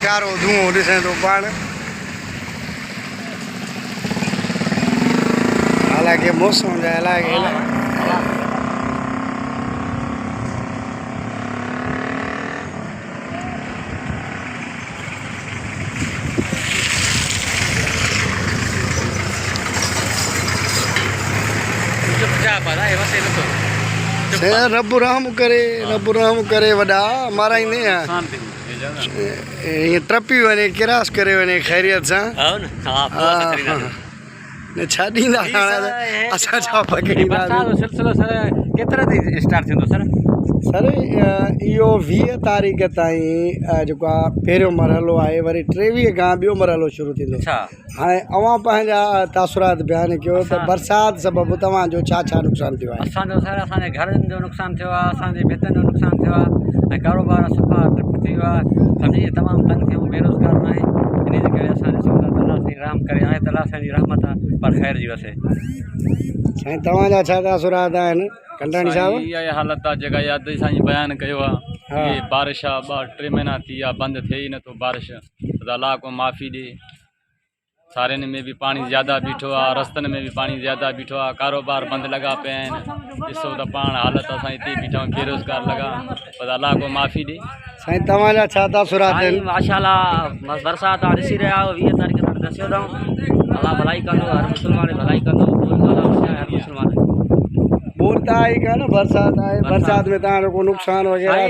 कारो धुओं ॾिसें थो पाण। हालांकि मौसम जा इलाही रब रहम करे वॾा माराईंदे ईअं टपी वञे किरास करे वञे ख़ैरियत सां छा ॾींदा असां छा पकड़ींदासीं। सिलसिलो सर केतिरे ते स्टार्ट थींदो सर? सर इहो 20 तारीख़ ताईं जेको आहे पहिरियों मरहलो आहे, वरी 23 खां ॿियो मरहलो शुरू थींदो। हाणे अवां पंहिंजा तासुरात बयानु कयो त बरसाति सबबु तव्हांजो छा छा नुक़सानु थियो आहे? असांजो सर असांजे घरनि जो नुक़सानु थियो आहे, असांजे भितनि जो नुक़सानु थियो आहे ऐं कारोबार सफ़ा ठप थी वियो आहे। सम्झी तमामु तंग थियूं, बेरोज़गार न आहे। इन जे करे असां ॾिसूं था अलाह साईं रहम करे, आहे त अलाह साईं जी रहमत आहे पर ख़ैर जी वसे। साईं तव्हांजा छा तासुरात आहिनि कंडाणी साहिबु? इहा हालत आहे जेका यादि साईं बयानु कयो आहे। बारिश आहे 2-3 महीना थी विया, बंदि थिए ई नथो बारिश। त अलाह को माफ़ी ॾे। सारियुनि में बि पाणी ज़्यादा बीठो आहे, रस्तनि में बि पाणी ज़्यादा बीठो आहे, कारोबार बंदि लॻा पिया आहिनि। ॾिसो त पाण हालत असां हिते बीठा आहियूं, बेरोज़गार लॻा। पर अलाह को माफ़ी ॾे। साईं तव्हांजा छा तासुरात आहिनि? माशाल्लाह बरसाति आहे ॾिसी रहिया आहियो, 20 तारीख़ ताईं दसियो अथऊं। अलाह भलाई कंदो, हर मुस्लमान भलाई कंदो, हर मुस्लमान बोलता आहे कान बरसाति आहे। बरसाति में तव्हांजो को नुक़सानु वग़ैरह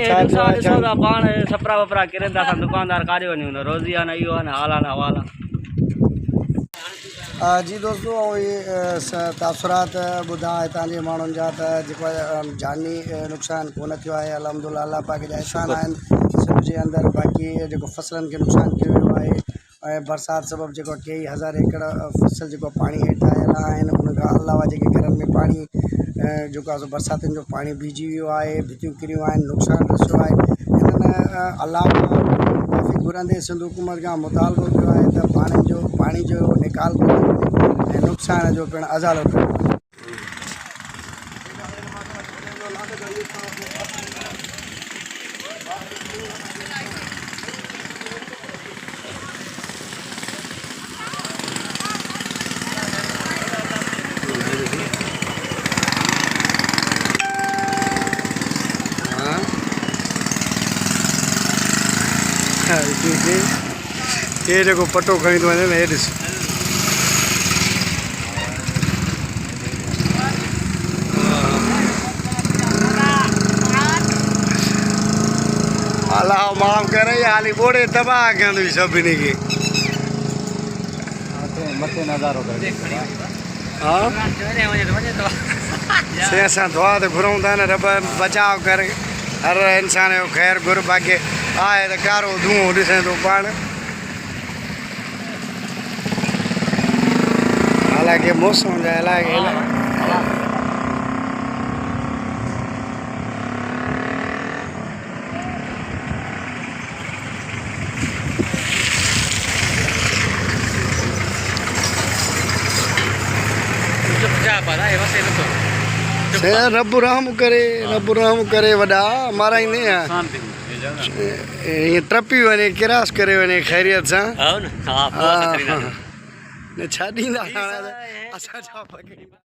ॾिसो था पाण सपरा वपरा किरनि था, असां दुकानदार काॾे वञूं? रोज़ी आहे न, इहो आहे न, हाल आहे न अहवाल आहे। जी दोस्तों, ये तासुरात ॿुधा हितां जे माण्हुनि जा त जेको आहे जानी नुक़सानु कोन थियो आहे। अल्हम्दुलिल्लाह अल्लाह पाक जा एहसान आहिनि सिंध जे अंदरि। बाक़ी जेको फसलनि खे नुक़सानु कयो वियो आहे ऐं बरसाति सबबु जेको 2000 एकड़ फसल जेको पाणी हेठि आयल आहिनि, उनखां अलावा जेके घरनि में पाणी जेको आहे बरसातियुनि जो पाणी बीजी वियो आहे, भितियूं किरियूं आहिनि, नुक़सानु ॾिसियो आहे। हिननि अलाह माफ़ी घुरंदे सिंध हुकूमत खां मुतालबो कयो आहे त पाणी जो निकाल कयो ऐं नुक़सान जो पिणु अज़ालो कयो। ये जेको पटो खणी थो वञे न, हे ॾिस अलाह माफ़ करे, हाली ॿोड़े तबाह कंदी सभिनी खे। मथे नज़ारो से असां दुआ त घुरूं था न, रब बचाव करे, हर इंसान जो ख़ैर घुर। बाक़ी आहे त कारो धुओं ॾिसें थो पाण। हालांकि मौसम जा इलाही रब रहम करे वॾा माराईंदे ईअं टपी वञे किरास करे वञे ख़ैरियत सां छा ॾींदा असां छा पकड़ींदा।